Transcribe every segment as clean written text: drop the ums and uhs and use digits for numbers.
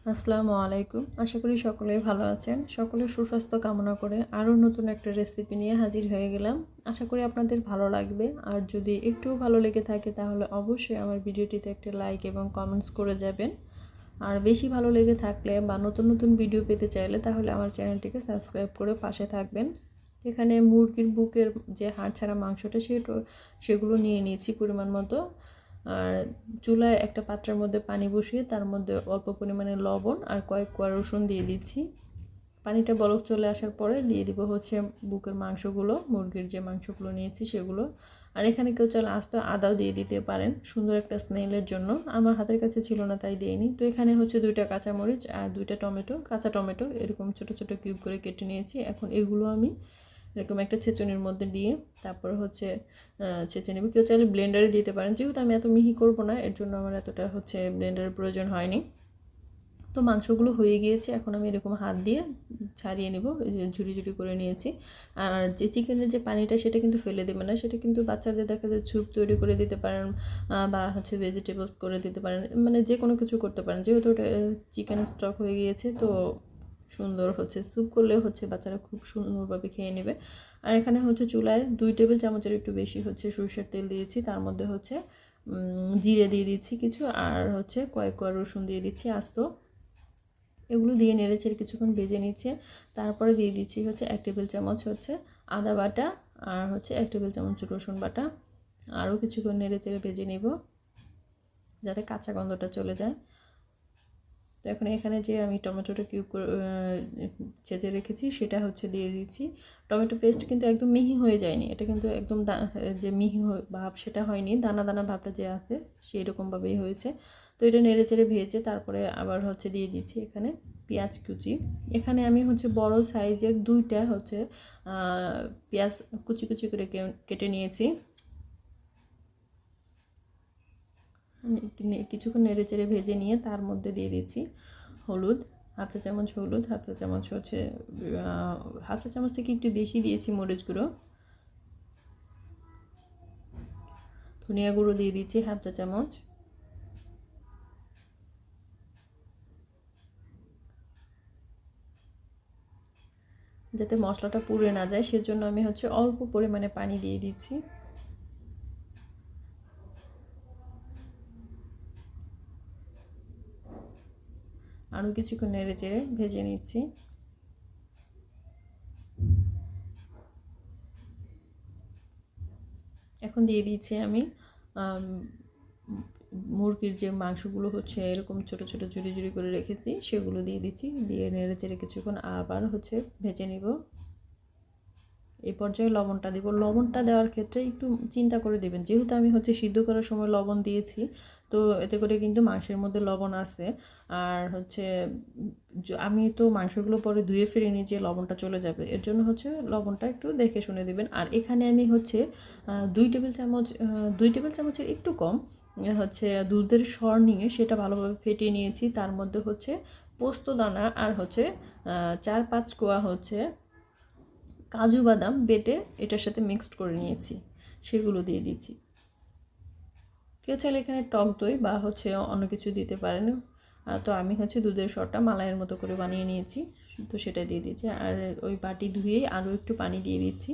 আসসালামু আলাইকুম। আশা করি সকলেই ভালো আছেন। সকলের সুস্বাস্থ্য কামনা করে আরও নতুন একটা রেসিপি নিয়ে হাজির হয়ে গেলাম। আশা করি আপনাদের ভালো লাগবে। আর যদি একটুও ভালো লেগে থাকে তাহলে অবশ্যই আমার ভিডিওটিতে একটা লাইক এবং কমেন্টস করে যাবেন। আর বেশি ভালো লেগে থাকলে বা নতুন নতুন ভিডিও পেতে চাইলে তাহলে আমার চ্যানেলটিকে সাবস্ক্রাইব করে পাশে থাকবেন। এখানে মুরগির বুকের যে হাড় ছাড়া মাংসটা সেগুলো নিয়ে নিয়েছি পরিমাণ মতো। আর চুলায় একটা পাত্রের মধ্যে পানি বসিয়ে তার মধ্যে অল্প পরিমাণে লবণ আর কয়েক কোয়া রসুন দিয়ে দিচ্ছি। পানিটা বলক চলে আসার পরে দিয়ে দিব হচ্ছে বুকের মাংসগুলো, মুরগির যে মাংসগুলো নিয়েছি সেগুলো। আর এখানে কেউ চাইলে আস্ত আদাও দিয়ে দিতে পারেন সুন্দর একটা স্মেলের জন্য। আমার হাতের কাছে ছিল না তাই দিইনি। তো এখানে হচ্ছে 2টা কাঁচামরিচ আর 2টা টমেটো, কাঁচা টমেটো এরকম ছোট ছোট কিউব করে কেটে নিয়েছি। এখন এগুলো আমি এরকম একটা ছেঁচুনির মধ্যে দিয়ে তারপর হচ্ছে ছেঁচে নেব। কেউ চাইলে ব্লেন্ডারে দিতে পারেন, যেহেতু আমি এত মিহি করব না এর জন্য আমার এতটা হচ্ছে ব্লেন্ডারের প্রয়োজন হয়নি। তো মাংসগুলো হয়ে গিয়েছে, এখন আমি এরকম হাত দিয়ে ছাড়িয়ে নেব, ঝুড়ি ঝুড়ি করে নিয়েছি। আর যে চিকেনের যে পানিটা সেটা কিন্তু ফেলে দেবে না, সেটা কিন্তু বাচ্চাদের দেখা যায় স্যুপ তৈরি করে দিতে পারেন বা হচ্ছে ভেজিটেবলস করে দিতে পারেন, মানে যে কোনো কিছু করতে পারেন। যেহেতু ওটা চিকেন স্টক হয়ে গিয়েছে তো সুন্দর হচ্ছে স্যুপ করলে হচ্ছে বাচ্চারা খুব সুন্দরভাবে খেয়ে নেবে। আর এখানে হচ্ছে চুলায় 2 টেবিল চামচের একটু বেশি হচ্ছে সরষের তেল দিয়েছি, তার মধ্যে হচ্ছে জিরে দিয়ে দিচ্ছি কিছু, আর হচ্ছে কয়েক কোয়া রসুন দিয়ে দিচ্ছি আস্ত। এগুলো দিয়ে নেড়েচেড়ে কিছুক্ষণ ভেজে নিচ্ছে। তারপরে দিয়ে দিচ্ছি হচ্ছে 1 টেবিল চামচ হচ্ছে আদা বাটা আর হচ্ছে 1 টেবিল চামচ রসুন বাটা। আরও কিছুক্ষণ নেড়েচেড়ে ভেজে নিব যাতে কাঁচা গন্ধটা চলে যায়। তো এখন এখানে যে আমি টমেটোটা কিউব করে ছেঁচে রেখেছি সেটা হচ্ছে দিয়ে দিচ্ছি। টমেটো পেস্ট কিন্তু একদম মিহি হয়ে যায়নি, এটা কিন্তু একদম যে মিহি ভাব সেটা হয়নি, দানা দানা ভাবটা যে আছে সেই রকমভাবেই হয়েছে। তো এটা নেড়ে চেড়ে ভেজে তারপরে আবার হচ্ছে দিয়ে দিচ্ছি এখানে পেঁয়াজ কুচি। এখানে আমি হচ্ছে বড় সাইজের 2টা হচ্ছে পেঁয়াজ কুচি কুচি করে কেটে নিয়েছি। কিছুক্ষণ নেড়ে চেড়ে ভেজে নিয়ে তার মধ্যে দিয়ে দিচ্ছি হলুদ, হাফ চা চামচ হলুদ, হাফ চা চামচ হচ্ছে হাফ চা চামচ থেকে একটু বেশি দিয়েছি মরিচ গুঁড়ো, ধনিয়া গুঁড়ো দিয়ে দিচ্ছি হাফ চা চামচ, যাতে মশলাটা পুড়ে না যায় সেজন্য আমি হচ্ছে অল্প পরিমাণে পানি দিয়ে দিচ্ছি। আরও কিছুক্ষণ নেড়ে চেড়ে ভেজে নিচ্ছি। এখন দিয়ে দিচ্ছি আমি মুরগির যে মাংসগুলো হচ্ছে এরকম ছোট ছোট ঝুড়ি ঝুড়ি করে রেখেছি সেগুলো দিয়ে দিচ্ছি, দিয়ে নেড়ে চেড়ে কিছুক্ষণ আবার হচ্ছে ভেজে নিব। এই পর্যায়ে লবণটা দিব। লবণটা দেওয়ার ক্ষেত্রে একটু চিন্তা করে দেবেন, যেহেতু আমি হচ্ছে সিদ্ধ করার সময় লবণ দিয়েছি, তো এতে করে কিন্তু মাংসের মধ্যে লবণ আছে। আর হচ্ছে আমি তো মাংসগুলো পরে ধুয়ে ফিরে নিয়ে যে লবণটা চলে যাবে, এর জন্য হচ্ছে লবণটা একটু দেখে শুনে দেবেন। আর এখানে আমি হচ্ছে 2 টেবিল চামচের একটু কম হচ্ছে দুধের সর নিয়ে সেটা ভালোভাবে ফেটিয়ে নিয়েছি। তার মধ্যে হচ্ছে পোস্ত দানা আর হচ্ছে 4-5 কোয়া হচ্ছে কাজু বাদাম বেটে এটার সাথে মিক্সড করে নিয়েছি, সেগুলো দিয়ে দিচ্ছি। কেউ চাইলে এখানে টক দই বা হচ্ছে অন্য কিছু দিতে পারেন। তো আমি হচ্ছে দুধের সরটা মালাইয়ের মতো করে বানিয়ে নিয়েছি, তো সেটা দিয়ে দিচ্ছি। আর ওই বাটি ধুয়েই আরও একটু পানি দিয়ে দিচ্ছি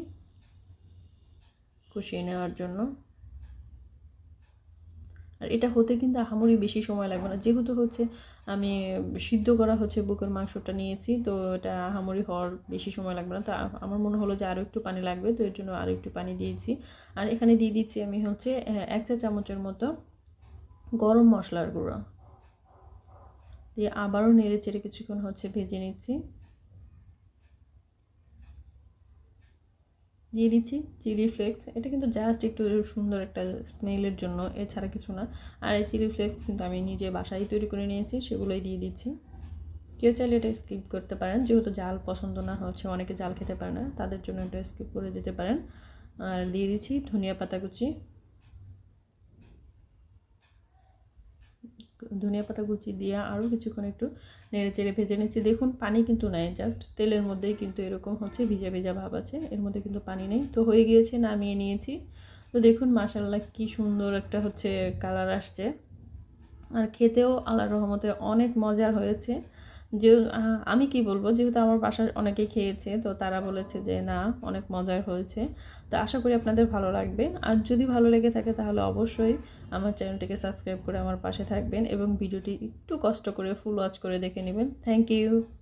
কষিয়ে নেওয়ার জন্য। আর এটা হতে কিন্তু আহামরি বেশি সময় লাগবে না, যেহেতু হচ্ছে আমি সিদ্ধ করা হচ্ছে বুকের মাংসটা নিয়েছি, তো এটা আহামরি হওয়ার বেশি সময় লাগবে না। তো আমার মনে হলো যে আরও একটু পানি লাগবে, তো এর জন্য আরও একটু পানি দিয়েছি। আর এখানে দিয়ে দিচ্ছি আমি হচ্ছে 1 চা চামচের মতো গরম মশলার গুঁড়ো দিয়ে আবারও নেড়ে চেড়ে কিছুক্ষণ হচ্ছে ভেজে নিচ্ছি। দিয়ে দিচ্ছি চিলি ফ্লেক্স, এটা কিন্তু জাস্ট একটু সুন্দর একটা স্মেলের জন্য, এছাড়া কিছু না। আর এই চিলি ফ্লেক্স কিন্তু আমি নিজে বাসায় তৈরি করে নিয়েছি, সেগুলোই দিয়ে দিচ্ছি। কেউ চাইলে এটা স্কিপ করতে পারেন, যেহেতু জাল পছন্দ না হচ্ছে, অনেকে জাল খেতে পারে না, তাদের জন্য এটা স্কিপ করে যেতে পারেন। আর দিয়ে দিচ্ছি ধনিয়া পাতা কুচি, ধনিয়া পাতা কুচি দিয়ে আরও কিছুক্ষণ একটু নেড়ে চেড়ে ভেজে নিচ্ছি। দেখুন পানি কিন্তু নাই, জাস্ট তেলের মধ্যেই কিন্তু এরকম হচ্ছে ভিজা ভিজা ভাব আছে, এর মধ্যে কিন্তু পানি নেই। তো হয়ে গিয়েছে, নামিয়ে নিয়েছি। তো দেখুন মাশাআল্লাহ কি সুন্দর একটা হচ্ছে কালার আসছে। আর খেতেও আল্লাহর রহমতে অনেক মজার হয়েছে। যে আমি কি বলবো, যেহেতু আমার বাসার অনেকে খেয়েছে, তো তারা বলেছে যে না, অনেক মজার হয়েছে। তো আশা করি আপনাদের ভালো লাগবে। আর যদি ভালো লেগে থাকে তাহলে অবশ্যই আমার চ্যানেলটিকে সাবস্ক্রাইব করে আমার পাশে থাকবেন এবং ভিডিওটি একটু কষ্ট করে ফুল ওয়াচ করে দেখে নেবেন। Thank you.